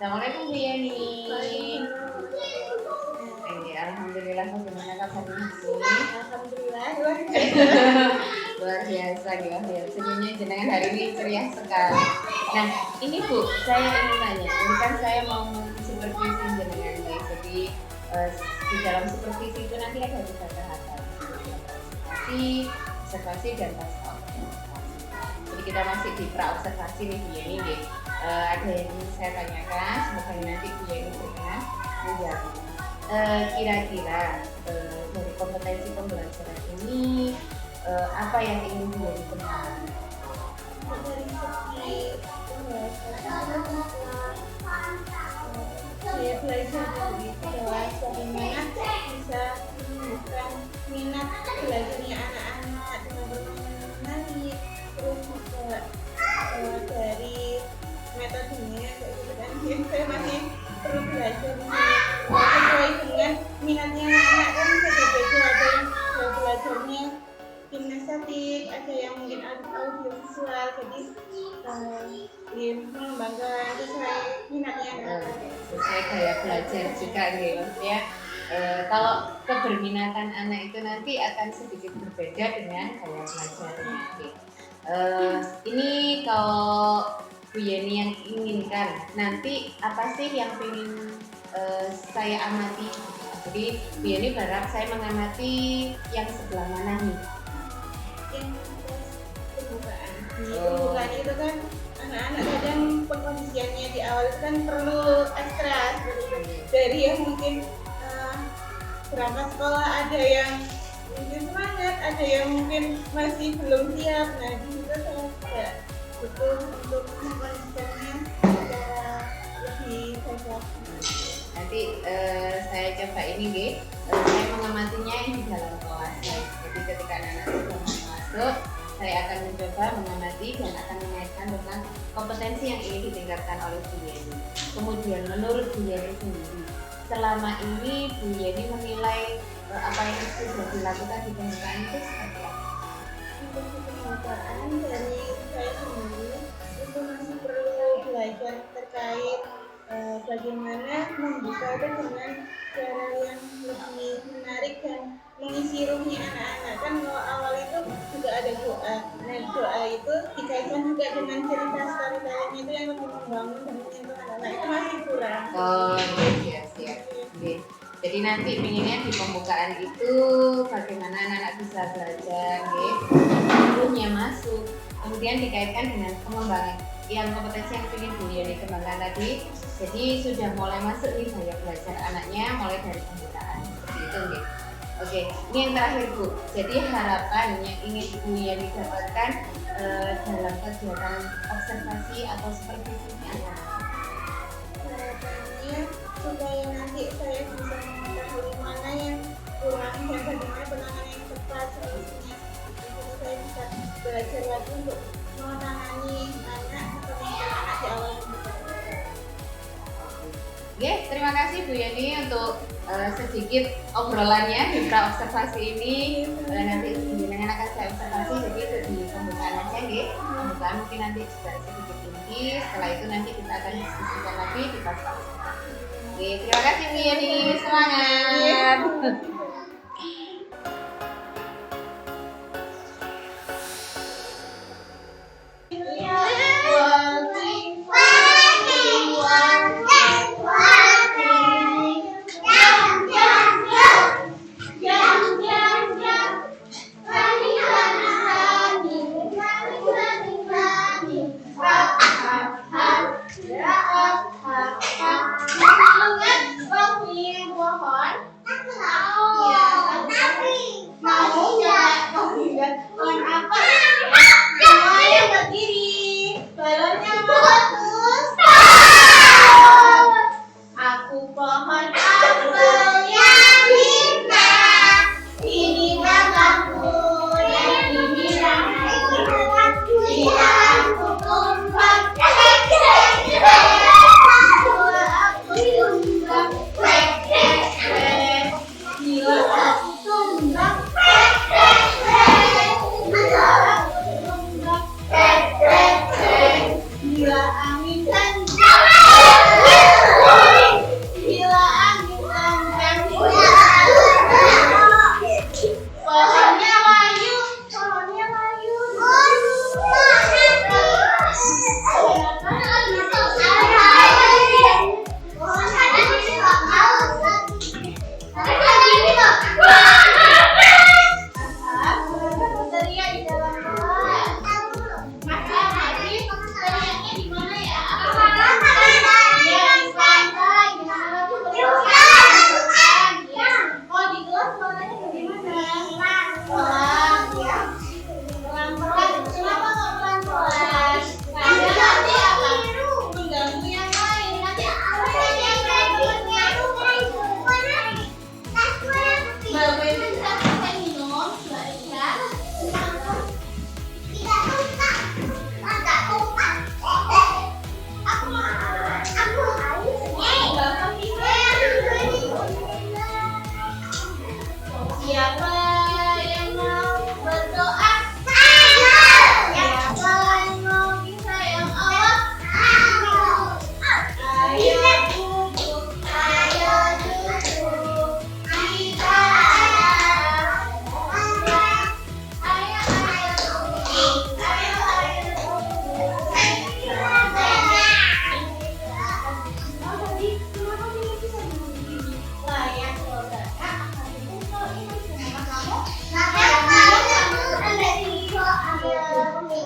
Assalamualaikum Bu Yeni. Alhamdulillah, bagaimana kabarnya Bu? Alhamdulillah Luar biasa, senyumnya jenengan hari ini ceria sekali. Nah, ini Bu, saya ingin tanya, ini kan saya mau supervisi jenengan nih. Jadi di dalam supervisi itu nanti ada tiga tahapan, observasi dan pasca observasi. Jadi kita masih di pra observasi nih Bu Yeni nih. Ada yang ingin saya tanyakan, semoga nanti Bu Yeni dengan menjawab. Kira-kira dari kompetensi pembelajaran ini apa yang ingin Bu Yeni kembangkan? dari segi pembelajaran saya belajar dari kelas bagaimana bisa menumbuhkan minat belajarnya anak-anak dengan bermain menarik, terus juga dari metodenya kayak gitu kan. Saya masih perlu belajar sesuai dengan minatnya anak-anak kan beda-beda, ada yang belajarnya kinestetik, ada yang mungkin audiovisual, jadi mengembangkan sesuai minatnya anak-anak. Sesuai gaya belajar juga nih ya. Kalau keberminatan anak itu nanti akan sedikit berbeda dengan gaya belajarnya. Ini kalau Bu Yeni yang inginkan nanti apa sih yang ingin saya amati? Jadi Bu Yeni berharap saya mengamati yang sebelah mana nih? Yang pembukaan. Pembukaan itu kan anak-anak kadang pengkondisiannya di awal itu kan perlu ekstra dari yang mungkin berangkat sekolah, ada yang mungkin semangat, ada yang mungkin masih belum siap. Nah di situ saya juga butuh untuk mengkondisikannya secara lebih baik. Nanti saya coba ini saya mengamatinya di dalam kelas. Jadi ketika anak-anak sudah masuk, saya akan mencoba mengamati dan akan mengaitkan tentang kompetensi yang ingin ditingkatkan oleh Bu Yeni. Kemudian menurut Bu Yeni sendiri, selama ini Bu Yeni menilai apa yang sudah dilakukan di pembukaan itu seperti apa? Untuk pembukaan dari saya sendiri itu masih perlu belajar terkait bagaimana membuka itu dengan cara yang lebih menarik dan mengisi ruhnya anak-anak. Kan kalau awal itu juga ada doa. Nah doa itu dikaitkan juga dengan cerita storytelling itu yang lebih membangun dan menyentuh anak-anak, itu masih kurang. Oh iya siap. Jadi nanti pinginnya di pembukaan itu bagaimana anak-anak bisa belajar, ruhnya masuk, kemudian dikaitkan dengan pengembangan yang kompetensi yang ingin Bu Yeni kembangkan tadi. Jadi sudah mulai masuk nih gaya belajar anaknya mulai dari pembukaan seperti itu gitu. Oke, ini yang terakhir Bu. Jadi harapan yang ingin Bu Yeni dapatkan dalam kegiatan observasi atau supervisinya apa? Harapannya supaya nanti saya bisa mengetahui mana yang kurang dan bagaimana penanganan yang tepat solusinya. Jadi saya bisa belajar lagi untuk menangani anak atau anak di awal. Oke, terima kasih Bu Yeni untuk sedikit obrolannya di pra observasi ini. Nanti dengan akan saya observasi, jadi itu di pembukaan aja pembukaan mungkin nanti juga sedikit tinggi. Setelah itu nanti kita akan diskusikan lagi di pasca observasi. Oke, terima kasih Bu Yeni, semangat.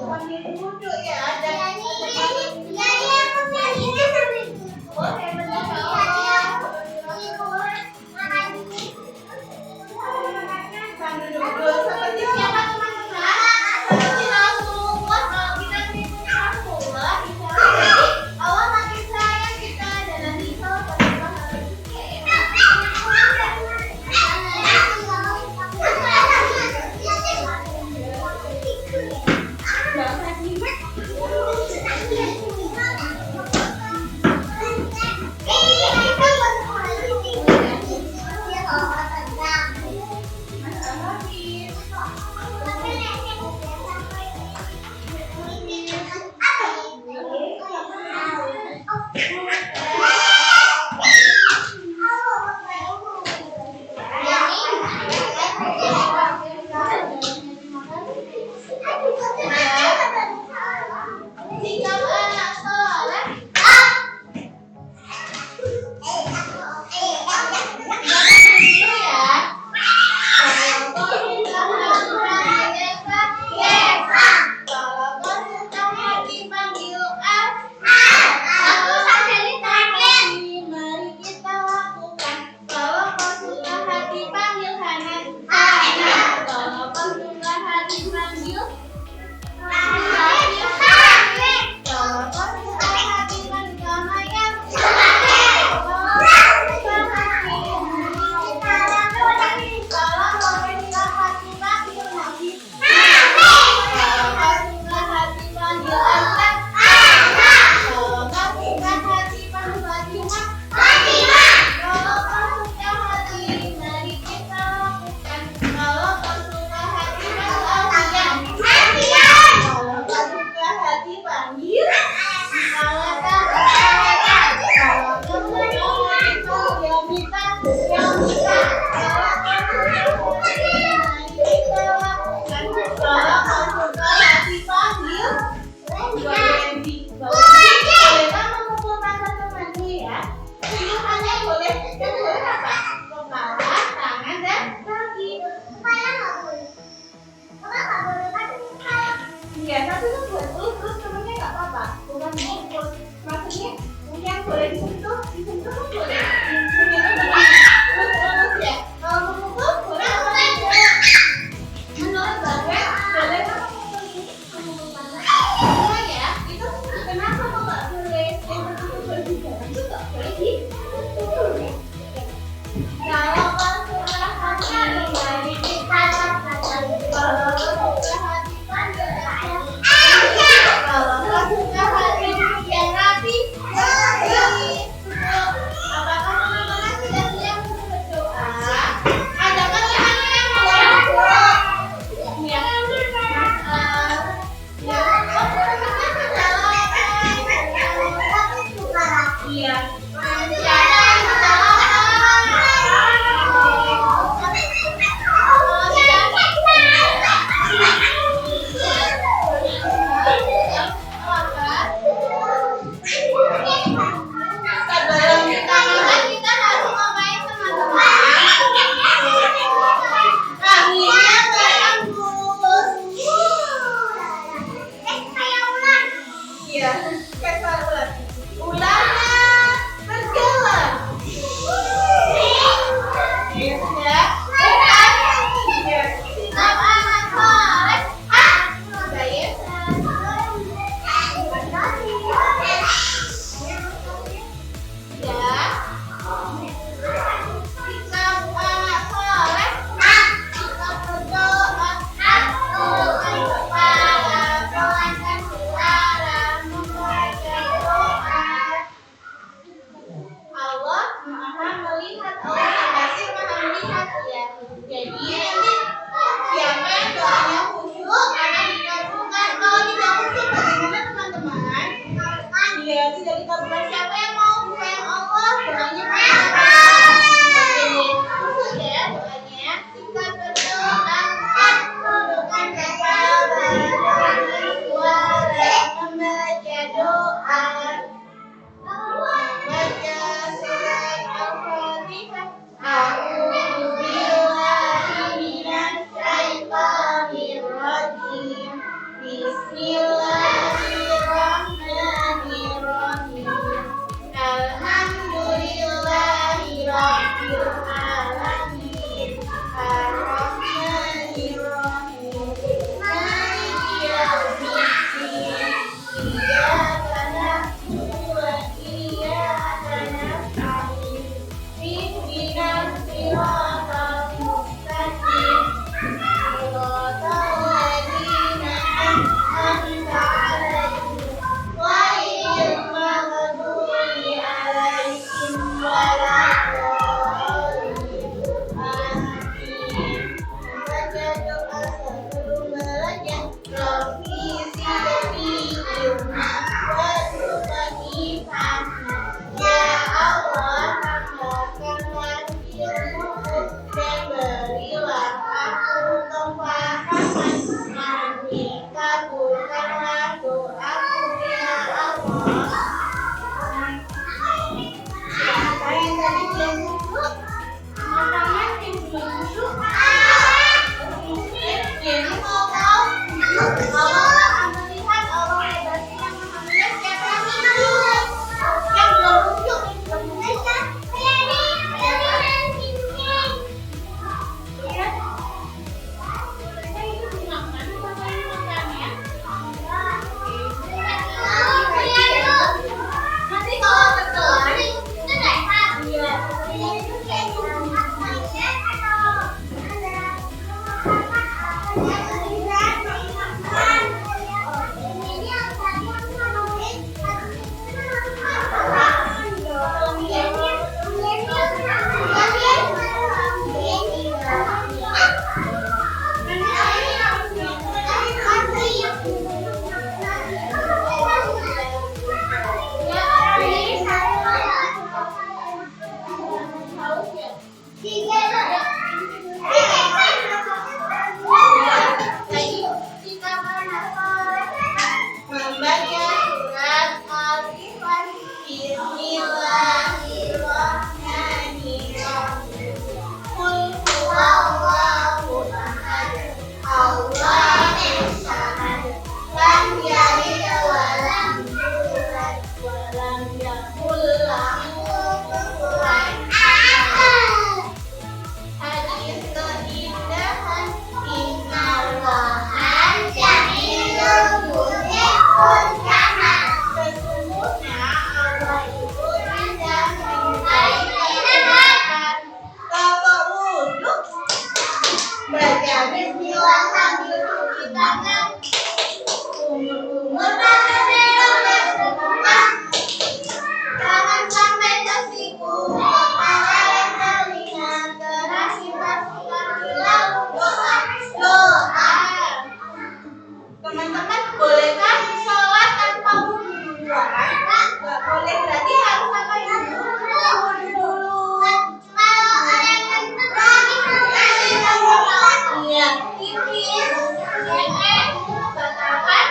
sambil duduk ya. Jangan boleh sambil duduk seperti siapa teman-teman? Seperti Rasulullah. Kalau kita mengikuti Rasulullah, insya Allah Allah makin sayang kita dan nanti kalau kita harus ya, tapi itu buat terus temennya nggak apa-apa. Bukan ngumpul. Maksudnya yang boleh disentuh kan boleh. Terus ya, kalau memukul boleh apa tidak? Menurut Bapak, boleh apa memukul ini? Memukul ya, itu kenapa kok nggak boleh? Yang penting boleh dijalan, itu nggak boleh disentuh ya. Kalau sudah hati dari kita, kalau sudah hati kalau sudah hati yang rapi, apakah teman-teman sudah siap untuk berdoa? Adakan tangannya yang berdoa. Ya, iya. Bismillahirrahmanirrahim. Alhamdulillahirabbil alamin. Arrahmanirrahim. Maliki yaumiddin. Iyyaka na'budu wa iyyaka nasta'in. Ihdinas siratal mustaqim. Siratal ladzina an'amta 'alaihim ghairil maghdubi 'alaihim waladdallin. Amin. Baca doa sebelum belajar. Rabbi zidni ilma warzuqni fahma. Ya Allah, tambahkanlah ilmuku dan berilah aku kefahaman. Amin. Kabulkanlah doaku ya Allah. Siapa yang tadi belum wudhu? Angkat tangan yang belum wudhu. Jadi mau wudhu. Allah melihat, Allah hebatnya yang maha melihat. Siapa yang wudhu? Yang belum wudhu. Nanti kalau terkelar itu naik hati. Membaca surat Al-Ikhlas. Bismillahirrahmanirrahim. Qul huwallahu ahad. Allahus samad. Lam yalid wa lam yulad wa lam yakul lahu kufuwan ahad. Hadis keindahan. Innallaha jamilun yuhibbul jamal. Sesungguhnya Allah itu indah menyukai keindahan. Kalau wudhu, baca bismillah sambil cuci tangan. Umur belum bersemangat. Jangan sampai tersipu. Kepala yang terlihat terakhir masukkan di lalu doa. Teman-teman, bolehkah sholat tanpa wudhu duluan? Nggak boleh, berarti harus apa ya? Wudhu dulu. Kalau ada yang iya, pipis, katakan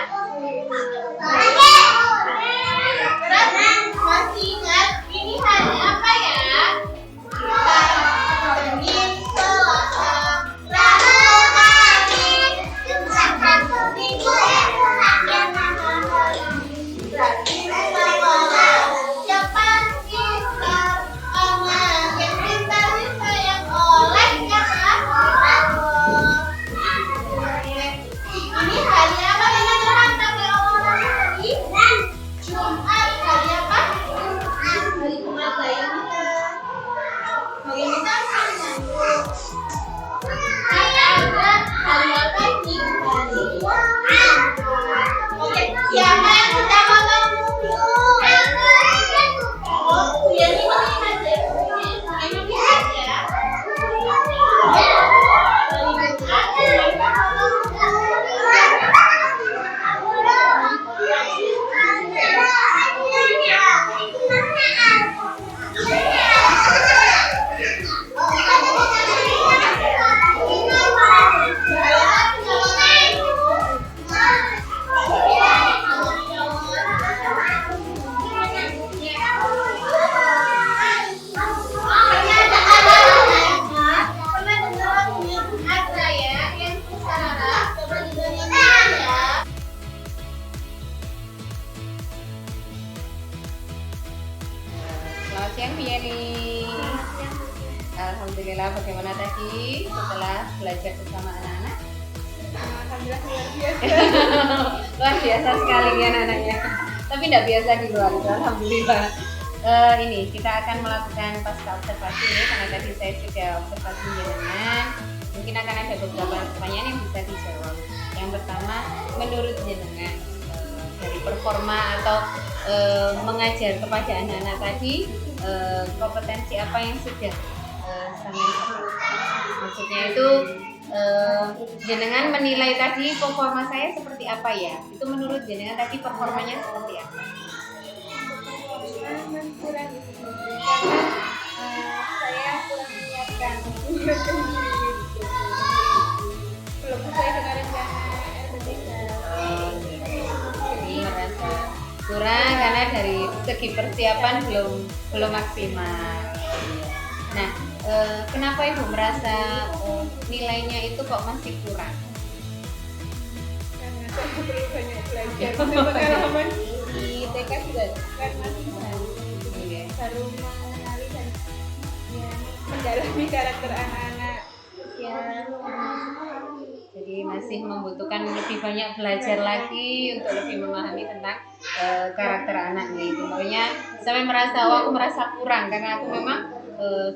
siang Bu Yeni. Alhamdulillah, bagaimana tadi setelah belajar bersama anak-anak? Alhamdulillah luar biasa. Luar biasa sekali ya anak-anaknya. Tapi tidak biasa di luar itu, alhamdulillah. Ini kita akan melakukan pasca observasi ini karena tadi saya sudah observasi jenengan. Mungkin akan ada beberapa pertanyaan yang bisa dijawab. Yang pertama, menurut jenengan dari performa atau mengajar kepada anak-anak tadi, kompetensi apa yang sudah sampai maksudnya itu jenengan menilai tadi performa saya seperti apa ya? Itu menurut jenengan tadi performanya seperti apa? Kurang karena saya kurang menyiapkan sendiri. Belum sesuai dengan rencana RPTK. Jadi merasa kurang karena dari segi persiapan belum maksimal. Nah, kenapa Ibu merasa nilainya itu kok masih kurang? Karena saya perlu banyak belajar. Pengalaman di TK juga kan masih baru mengenali dan ya, mendalami karakter anak-anak ya. Jadi masih membutuhkan lebih banyak belajar lagi untuk lebih memahami tentang karakter anaknya itu. Makanya sampai aku merasa kurang karena aku memang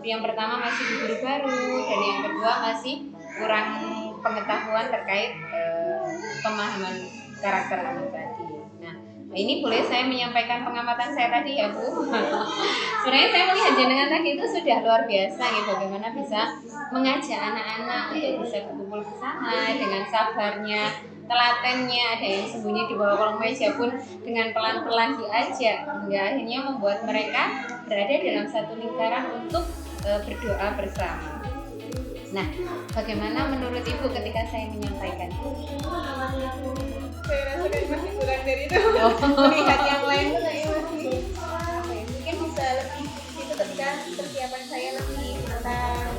yang pertama masih guru baru dan yang kedua masih kurang pengetahuan terkait pemahaman karakter anak tadi. Nah, ini boleh saya menyampaikan pengamatan saya tadi ya Bu. Sebenarnya saya melihat jenengan tadi itu sudah luar biasa gitu, bagaimana bisa mengajak anak-anak untuk bisa berkumpul bersama dengan sabarnya, telatennya, ada yang sembunyi di bawah kolong meja pun dengan pelan-pelan diajak hingga akhirnya membuat mereka berada dalam satu lingkaran untuk berdoa bersama. Nah, bagaimana menurut Ibu ketika saya menyampaikan? Saya rasakan masih kurang dari itu. Melihat yang lain tuh kayak masih mungkin bisa lebih ditetapkan persiapan saya lebih matang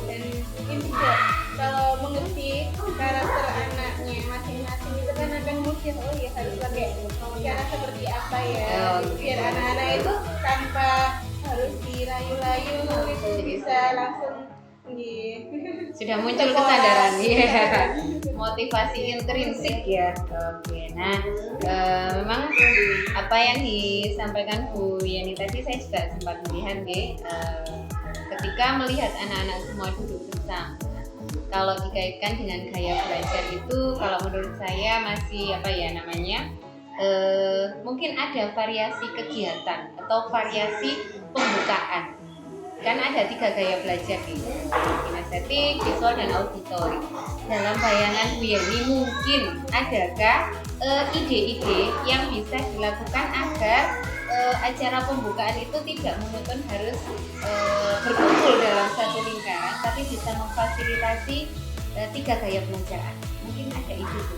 dan mungkin juga kalau mengerti karakter anaknya masing-masing itu kan akan mudah, oh ya harus pakai cara seperti apa ya, biar anak-anak itu tanpa harus dirayu-rayu itu bisa langsung sudah muncul kesadaran ya, motivasi intrinsik ya. Oke, nah memang apa yang disampaikan Bu Yeni tadi saya juga sempat melihat ketika melihat anak-anak semua duduk bersama, kalau dikaitkan dengan gaya belajar itu kalau menurut saya masih mungkin ada variasi kegiatan atau variasi pembukaan. Kan ada 3 gaya belajar nih, kinestetik, visual, dan auditorik. Dalam bayangan Bu Yeni mungkin adakah ide-ide yang bisa dilakukan agar acara pembukaan itu tidak monoton harus berkumpul dalam satu lingkaran, tapi bisa memfasilitasi 3 gaya belajar. Mungkin ada ide itu.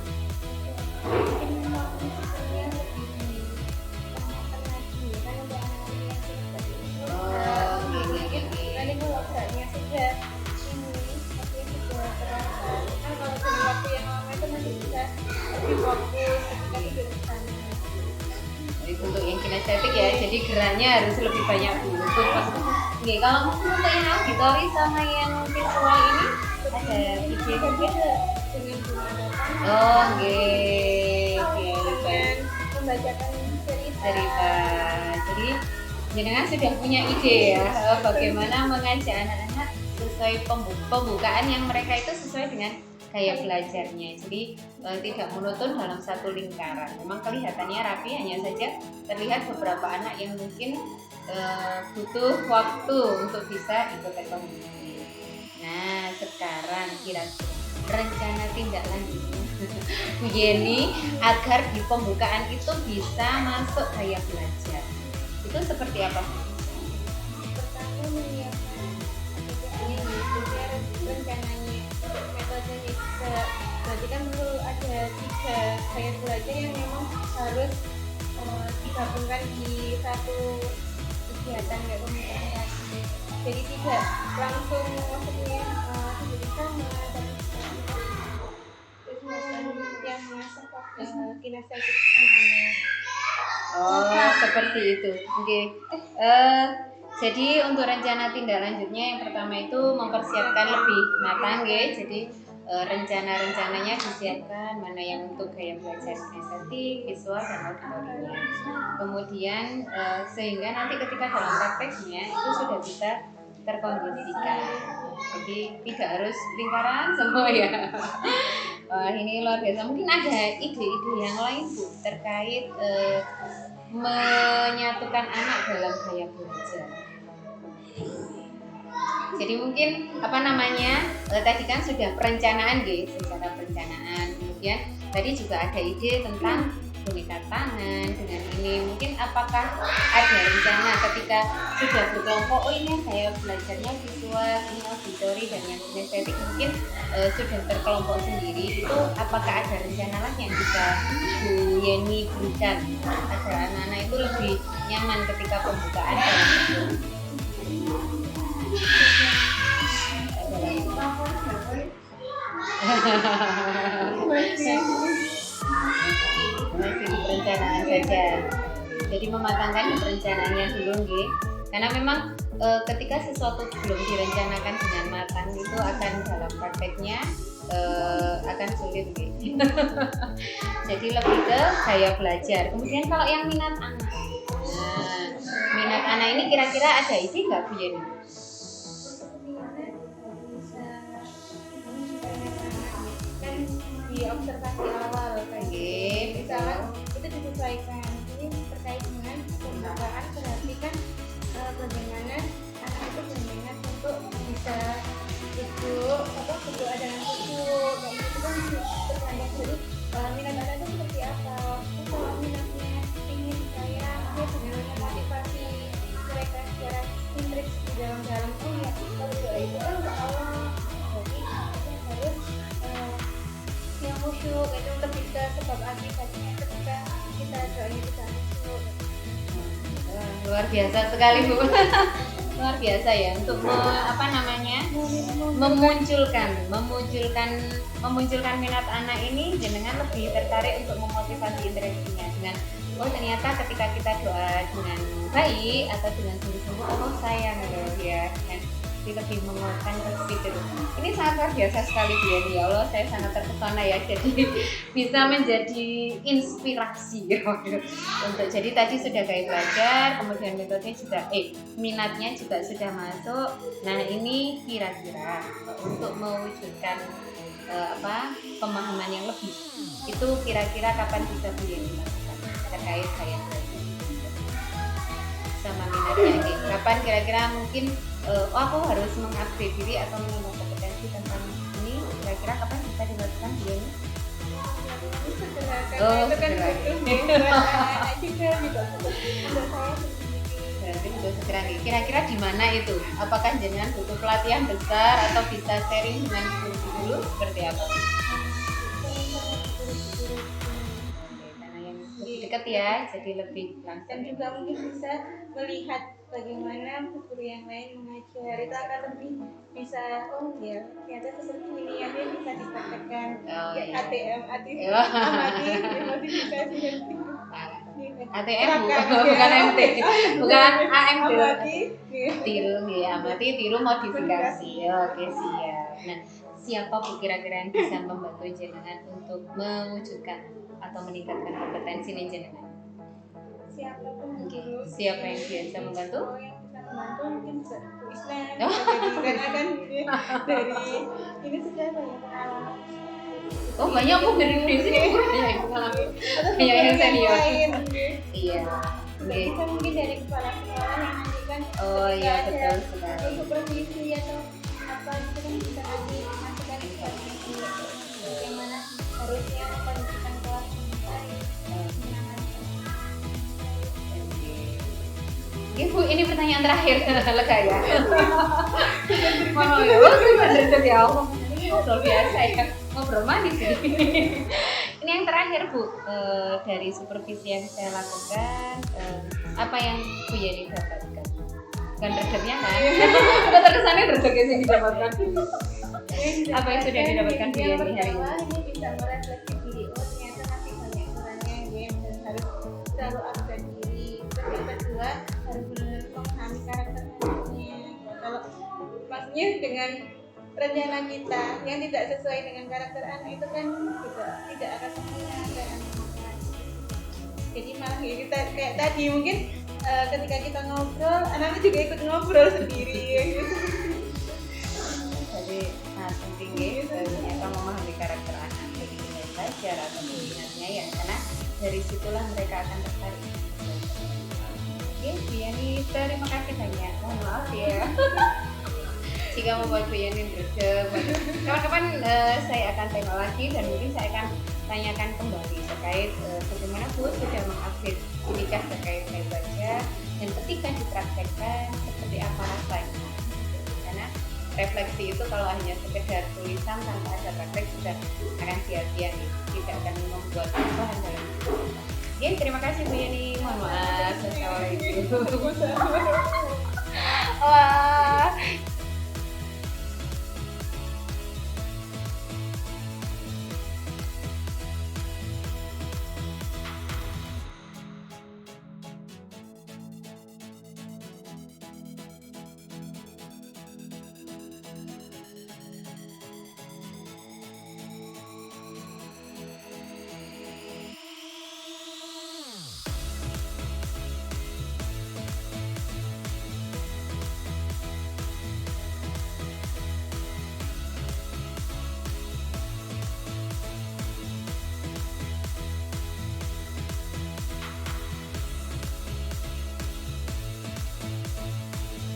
Untuk yang kinestetik ya, jadi geraknya harus lebih banyak dulu. Oke, kalau untuk yang auditori sama yang visual ini ada ide berbeda dengan dan membacakan cerita. Jadi jenengan sudah punya ide ya bagaimana mengajak anak-anak sesuai pembukaan yang mereka itu sesuai dengan gaya belajarnya. Jadi tidak monoton dalam satu lingkaran. Memang kelihatannya rapi, hanya saja terlihat beberapa anak yang mungkin butuh waktu untuk bisa ikut teknologi. Nah, sekarang kira-kira rencana tindak lanjutnya Bu Yeni agar di pembukaan itu bisa masuk gaya belajar itu seperti apa? Pertama menyiapkan rencananya, metodenya juga. Berarti kan perlu ada 3 gaya belajar yang memang harus digabungkan di satu kegiatan kayak pembukaan tadi. Jadi tidak langsung maksudnya sama dan yang mengasah kinestetik semuanya. Oh, seperti itu. Oke. Jadi untuk rencana tindak lanjutnya yang pertama itu mempersiapkan lebih matang ya. Jadi rencana-rencananya disiapkan mana yang untuk gaya belajar estetik, visual dan auditorinya. Kemudian sehingga nanti ketika dalam prakteknya itu sudah bisa terkondisikan. Jadi tidak harus lingkaran semua ya. Wah, ini luar biasa. Mungkin ada ide-ide yang lain Bu terkait menyatukan anak dalam gaya belajar. Jadi mungkin tadi kan sudah perencanaan guys, secara perencanaan. Kemudian tadi juga ada ide tentang boneka tangan dengan ini. Mungkin apakah ada rencana ketika sudah berkelompok, oh ini gaya belajarnya visual, ini auditori dan yang estetik, mungkin sudah berkelompok sendiri, itu apakah ada rencana lain yang bisa Bu Yeni berikan agar anak-anak itu lebih nyaman ketika pembukaan dalam itu? Masih di perencanaan saja. Jadi mematangkan perencanaannya dulu nggih. Karena memang ketika sesuatu belum direncanakan dengan matang itu akan dalam prakteknya akan sulit nggih. Jadi lebih ke gaya belajar. Kemudian kalau yang minat anak. Nah, minat anak ini kira-kira ada ide nggak Bu Yeni? Di observasi awal kayak misalnya itu disesuaikan. Ini terkait dengan pembukaan, berarti kan bagaimana anak itu berminat untuk bisa duduk dengan duduk dan itu kan tergantung dari minat anak itu seperti apa. Kalau minatnya ingin saya dengan motivasi mereka secara intrik di dalam oh ya kalau doa itu kan untuk Allah, jadi harus yang khusyuk itu lebih ke sebab akibatnya ketika kita doanya tidak khusyuk. Luar biasa sekali Bu. Luar biasa ya untuk memunculkan minat anak ini dengan lebih tertarik untuk memotivasi interaksinya dengan oh ternyata ketika kita doa dengan baik atau dengan sungguh-sungguh Allah sayang ya dengan lebih menguatkan berpikir. Ini sangat luar biasa sekali Bu ya Allah, saya sangat terpesona ya. Jadi bisa menjadi inspirasi ya. Untuk jadi tadi sudah gaya belajar, kemudian metodenya juga minatnya juga sudah masuk. Nah ini kira-kira untuk mewujudkan pemahaman yang lebih itu kira-kira kapan bisa Bu Yeni lakukan terkait gaya belajar sama minatnya ini? Kapan kira-kira mungkin aku harus mengupdate diri atau menambah kompetensi tentang ini, kira-kira kapan bisa dilakukan Bu Yeni? Segera, Oh, itu kan segera. butuh anak juga gitu untuk saya sendiri. Berarti sudah segera nih. Kira-kira di mana itu? Apakah jenengan butuh pelatihan besar atau bisa sharing dengan guru dulu? Seperti apa? Karena yang lebih dekat ya, jadi lebih Dan langsung. juga mungkin bisa melihat bagaimana guru yang lain mengajar, itu akan lebih bisa oh ya ternyata seperti ini ya dia bisa dipraktekkan Oh, ya, iya. ATM amati modifikasi dan ATM Bu, Terapkan, bukan ya. MT, bukan AMD. amati Tiru ya, amati tiru modifikasi. Oke siap. Nah, siapa Bu kira-kira yang bisa membantu jenengan untuk mewujudkan atau meningkatkan kompetensi nih jenengan? siapapun Oke, guru siapa yang biasa membantu? Oh, yang bisa membantu mungkin bisa guru Islam Oh. karena kan dari ini sudah banyak pengalaman. Oh banyak Bu dari di sini Bu banyak pengalaman. Banyak yang senior. Iya. Oke. Bisa mungkin dari kepala sekolah yang nanti kan Oh iya ketika betul sekali. ada supervisi atau apa itu kan bisa nanti masukkan informasi bagaimana harusnya mengkondisikan kelas dengan baik, menangani. Ibu, ini pertanyaan terakhir, lega ya. Mau ya, bener ya Allah. Ini ngobrol biasa ya, ngobrol manis ini. Ini yang terakhir Bu, dari supervisi yang saya lakukan, apa yang Bu Yeni dapatkan? Bukan redepnya kan? Udah terkesannya redepnya yang didapatkan. Apa yang sudah didapatkan Bu Yeni hari ini? Ini bisa merefleksi diri, oh ternyata masih banyak kurangnya ya, dan harus selalu upgrade diri. Terus yang kedua harus benar-benar memahami karakter ya dengan rencana kita yang tidak sesuai dengan karakter anak itu kan juga tidak akan menyenangkan anak. Jadi malah ya kita kayak tadi mungkin ketika kita ngobrol, anak-anak juga ikut ngobrol sendiri gitu. Jadi sangat penting ya ternyata memahami karakter anak dari nilai belajar atau minatnya ya, karena dari situlah mereka akan tertarik. Oke, Bu Yani, terima kasih banyak. Mohon maaf ya jika membuat Bu Yani berdebat. Kapan-kapan saya akan tengok lagi dan mungkin saya akan tanyakan kembali terkait bagaimana Bu sudah mengupdate nikah terkait nilai belajar dan ketika dipraktekkan seperti apa rasanya. Karena refleksi itu kalau hanya sekedar tulisan tanpa ada praktek sudah akan sia-sia nih, tidak akan membuat perubahan dalam hidup. Oke, terima kasih Bu Yani. Mohon maaf. Assalamualaikum. Wah.